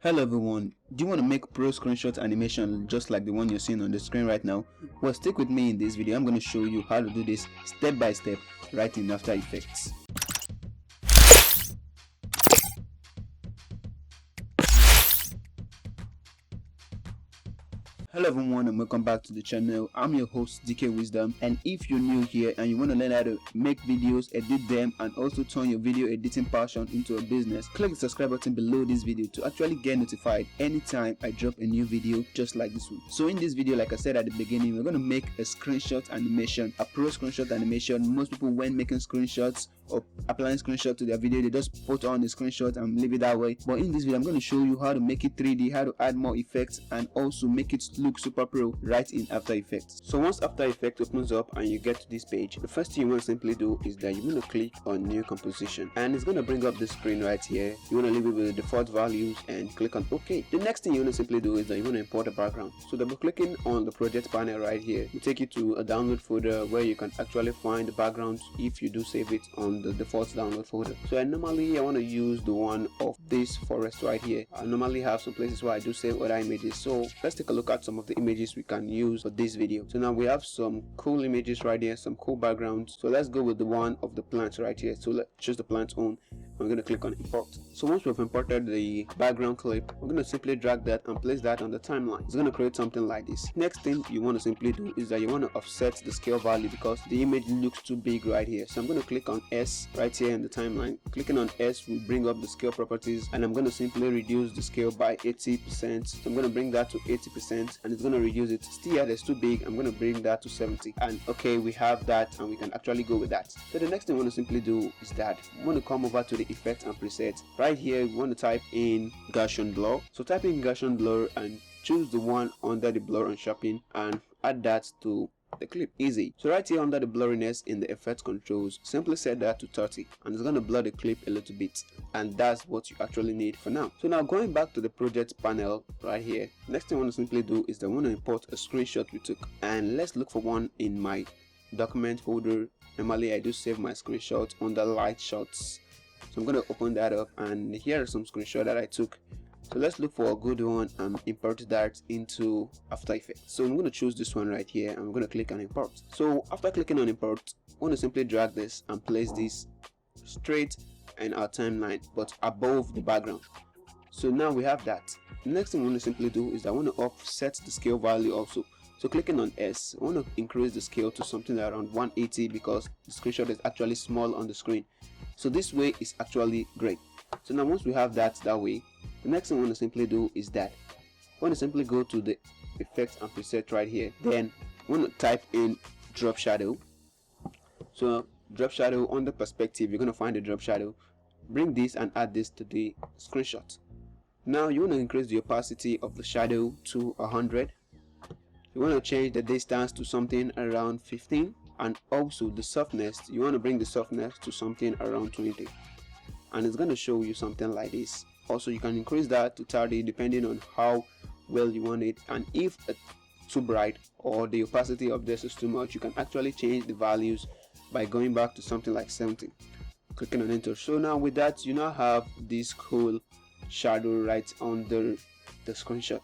Hello everyone, do you want to make pro screenshot animation just like the one you're seeing on the screen right now? Well, stick with me in this video. I'm going to show you how to do this step by step right in After Effects. Hello everyone and welcome back to the channel. I'm your host DK Wisdom, and if you're new here and you want to learn how to make videos, edit them, and also turn your video editing passion into a business, click the subscribe button below this video to actually get notified anytime I drop a new video just like this one. So in this video, like I said at the beginning, we're going to make a screenshot animation, a pro screenshot animation. Most people, when making screenshots or applying screenshot to their video, they just put on the screenshot and leave it that way. But in this video, I'm going to show you how to make it 3D, how to add more effects, and also make it look super pro right in After Effects. So once After Effects opens up and you get to this page, the first thing you want to simply do is that you want to click on New Composition, and it's going to bring up the screen right here. You want to leave it with the default values and click on OK. The next thing you want to simply do is that you want to import a background. So double clicking on the project panel right here will take you to a download folder where you can actually find the backgrounds if you do save it on the default download folder. So I want to use the one of this forest right here. I normally have some places where I do save other images. So let's take a look at some of the images we can use for this video. So now we have some cool images right here, some cool backgrounds. So let's go with the one of the plants right here. So let's choose the plant on. I'm going to click on import. So once we've imported the background clip, we're going to simply drag that and place that on the timeline. It's going to create something like this. Next thing you want to simply do is that you want to offset the scale value because the image looks too big right here. So I'm going to click on S right here in the timeline. Clicking on S will bring up the scale properties, and I'm going to simply reduce the scale by 80%. So I'm going to bring that to 80% and it's going to reduce it. Still, yeah, it's too big. I'm going to bring that to 70. And okay, we have that and we can actually go with that. So the next thing we want to simply do is that we want to come over to the effect and presets. Right here, we want to type in Gaussian blur. So type in Gaussian blur and choose the one under the blur and sharpen and add that to the clip. Easy. So right here under the blurriness in the effect controls, simply set that to 30 and it's going to blur the clip a little bit, and that's what you actually need for now. So now going back to the project panel right here, next thing I want to simply do is that I want to import a screenshot we took, and let's look for one in my document folder. Normally I do save my screenshot under light shots. So I'm going to open that up, and here are some screenshots that I took. So let's look for a good one and import that into After Effects. So I'm going to choose this one right here and I'm going to click on import. So after clicking on import, I want to simply drag this and place this straight in our timeline but above the background. So now we have that. The next thing I want to simply do is I want to offset the scale value also. So clicking on S, I want to increase the scale to something around 180 because the screenshot is actually small on the screen. So this way is actually great. So now once we have that way, the next thing I want to simply do is that I want to simply go to the effects and preset right here. Then I want to type in drop shadow. So drop shadow on the perspective, you're going to find the drop shadow. Bring this and add this to the screenshot. Now you want to increase the opacity of the shadow to 100. You want to change the distance to something around 15, and also the softness, you want to bring the softness to something around 20, and it's going to show you something like this. Also you can increase that to 30 depending on how well you want it, and if it's too bright or the opacity of this is too much, you can actually change the values by going back to something like 70, clicking on enter. So now with that, you now have this cool shadow right under the screenshot,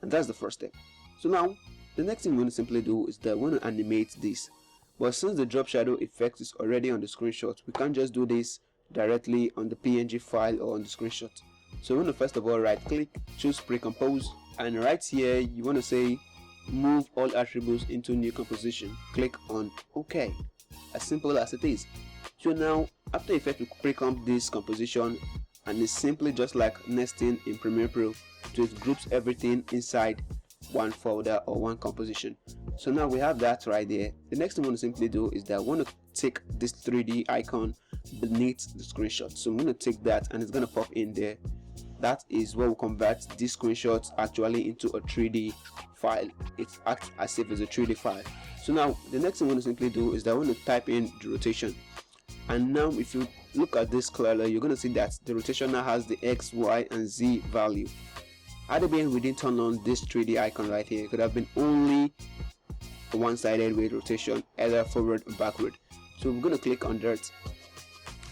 and that's the first step. So now the next thing we want to simply do is that we want to animate this, but since the drop shadow effect is already on the screenshot, we can't just do this directly on the PNG file or on the screenshot. So we want to first of all right click, choose pre-compose, and right here you want to say move all attributes into new composition. Click on OK. As simple as it is. So now After Effects will pre-comp this composition, and it's simply just like nesting in Premiere Pro. So it groups everything inside one folder or one composition. So now we have that right there. The next thing I want to simply do is that I want to take this 3D icon beneath the screenshot. So I'm going to take that and it's going to pop in there. That is what will convert these screenshots actually into a 3D file. It acts as if it's a 3D file. So now the next thing I want to simply do is that I want to type in the rotation, and now if you look at this clearly, you're going to see that the rotation now has the X, Y, and Z value. Had it been we didn't turn on this 3D icon right here, it could have been only a one-sided with rotation, either forward or backward. So we're going to click on that.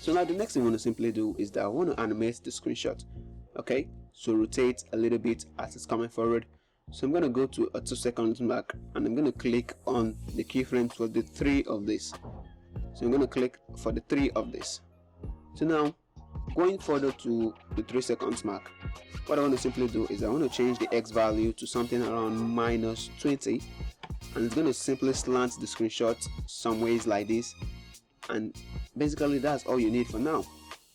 So now the next thing I want to simply do is that I want to animate the screenshot. Okay, so rotate a little bit as it's coming forward. So I'm going to go to a 2 seconds mark and I'm going to click on the keyframes for the 3 of this. So I'm going to click for the 3 of this. So now going further to the 3 seconds mark, what I want to simply do is I want to change the X value to something around -20, and it's going to simply slant the screenshot some ways like this, and basically that's all you need for now.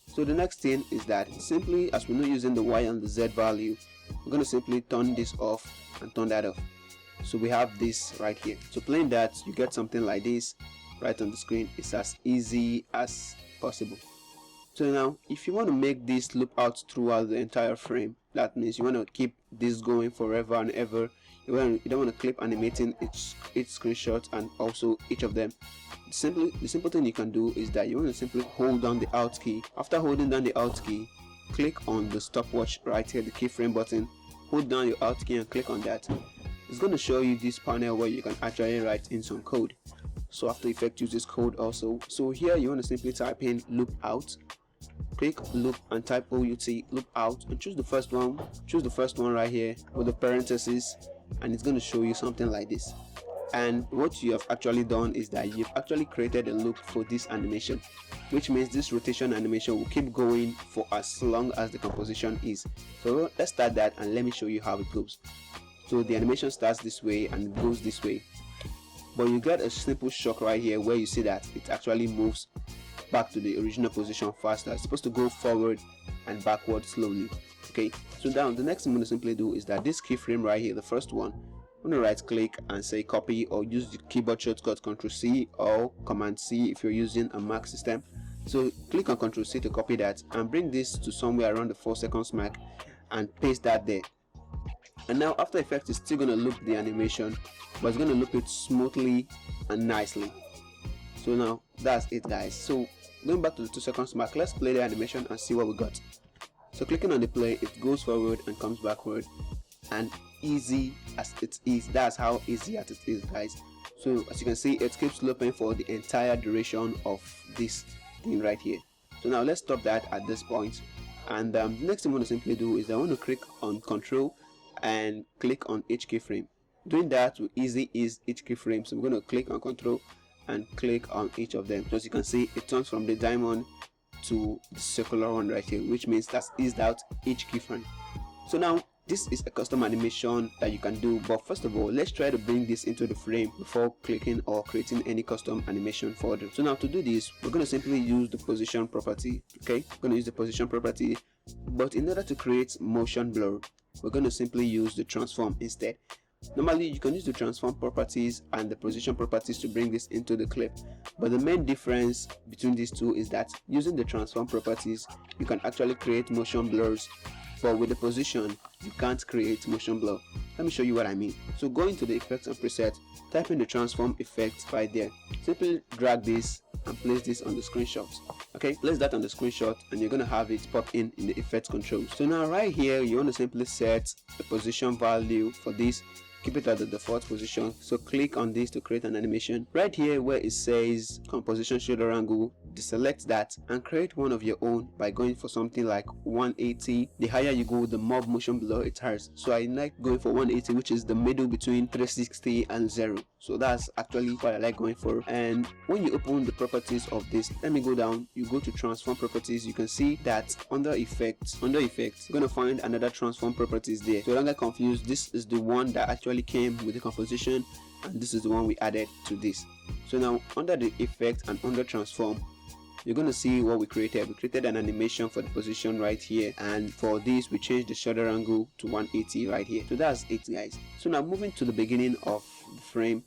So the next thing is that simply, as we're not using the Y and the Z value, we're going to simply turn this off and turn that off. So we have this right here. So playing that, you get something like this right on the screen. It's as easy as possible. So now if you want to make this loop out throughout the entire frame, that means you want to keep this going forever and ever. You don't want to keep animating each screenshot and also each of them. The simple thing you can do is that you want to simply hold down the Alt key. After holding down the Alt key, click on the stopwatch right here, the keyframe button. Hold down your Alt key and click on that. It's going to show you this panel where you can actually write in some code. So After Effects uses code also. So here you want to simply type in loop out. Click loop and type OUT, loop out, and choose the first one. Choose the first one right here with the parentheses, and it's going to show you something like this. And what you have actually done is that you've actually created a loop for this animation, which means this rotation animation will keep going for as long as the composition is. So let's start that and let me show you how it goes. So the animation starts this way and goes this way, but you get a simple shock right here where you see that it actually moves back to the original position faster. It's supposed to go forward and backward slowly. Okay, so now the next thing I'm going to simply do is that this keyframe right here, the first one, I'm going to right click and say copy, or use the keyboard shortcut Ctrl+C or Command+C if you're using a Mac system. So click on Ctrl+C to copy that and bring this to somewhere around the 4 seconds mark and paste that there. And now After Effects is still going to loop the animation, but it's going to loop it smoothly and nicely. So now that's it, guys. So going back to the 2 seconds mark, let's play the animation and see what we got. So clicking on the play, it goes forward and comes backward, and easy as it is, that's how easy as it is, guys. So as you can see, it keeps looping for the entire duration of this thing right here. So now let's stop that at this point, and the next thing I want to simply do is I want to click on Control and click on each keyframe. Doing that will easy ease each keyframe. So I'm going to click on Control and click on each of them. So as you can see, it turns from the diamond to the circular one right here, which means that's eased out each keyframe. So now this is a custom animation that you can do, but first of all, let's try to bring this into the frame before clicking or creating any custom animation for them. So now to do this, we're going to simply use the position property. Okay, we're going to use the position property, but in order to create motion blur, we're going to simply use the transform instead. Normally you can use the transform properties and the position properties to bring this into the clip, but the main difference between these two is that using the transform properties you can actually create motion blurs, but with the position you can't create motion blur. Let me show you what I mean. So go into the effects and preset, type in the transform effect right there, simply drag this and place this on the screenshot. Okay, place that on the screenshot and you're going to have it pop in the effects controls. So now right here you want to simply set the position value for this, keep it at the default position. So click on this to create an animation. Right here where it says composition shoulder angle, deselect that and create one of your own by going for something like 180. The higher you go, the more motion blur it has. So I like going for 180, which is the middle between 360 and 0. So that's actually what I like going for. And when you open the properties of this, let me go down, you go to transform properties, you can see that under effects, you're going to find another transform properties there. So don't get confused, this is the one that actually came with the composition and this is the one we added to this. So now under the effect and under transform, you're going to see what we created. We created an animation for the position right here, and for this we changed the shoulder angle to 180 right here. So that's it, guys. So now moving to the beginning of the frame,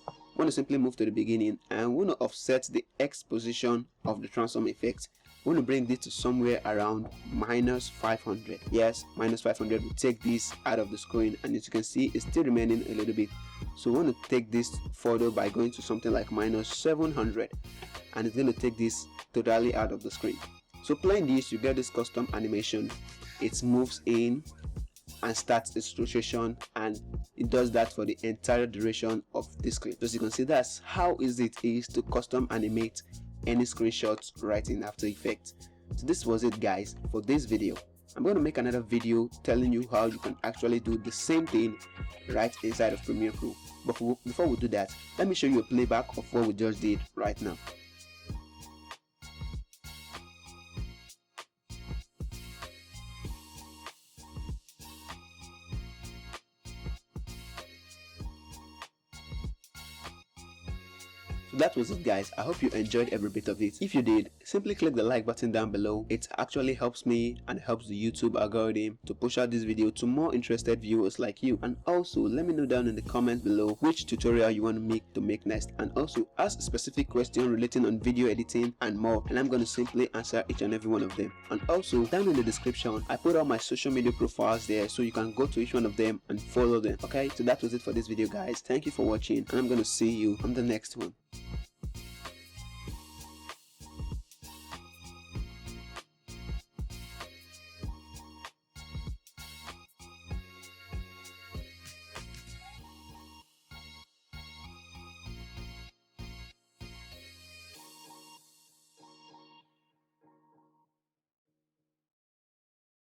I want to simply move to the beginning and we want to offset the X position of the transform effect. We want to bring this to somewhere around -500. Yes, -500 will take this out of the screen, and as you can see it's still remaining a little bit. So we want to take this further by going to something like -700, and it's going to take this totally out of the screen. So playing this, you get this custom animation. It moves in and starts its rotation, and it does that for the entire duration of this clip. So as you can see, that's how easy it is to custom animate any screenshots right in After Effects. So this was it, guys, for this video. I'm going to make another video telling you how you can actually do the same thing right inside of Premiere Pro. But before we do that, let me show you a playback of what we just did right now. So that was it, guys. I hope you enjoyed every bit of it. If you did, simply click the like button down below. It actually helps me and helps the YouTube algorithm to push out this video to more interested viewers like you. And also let me know down in the comments below which tutorial you want me to make next, and also ask specific questions relating on video editing and more, and I'm going to simply answer each and every one of them. And also down in the description I put all my social media profiles there, so you can go to each one of them and follow them. Okay, so that was it for this video, guys. Thank you for watching, and I'm going to see you on the next one.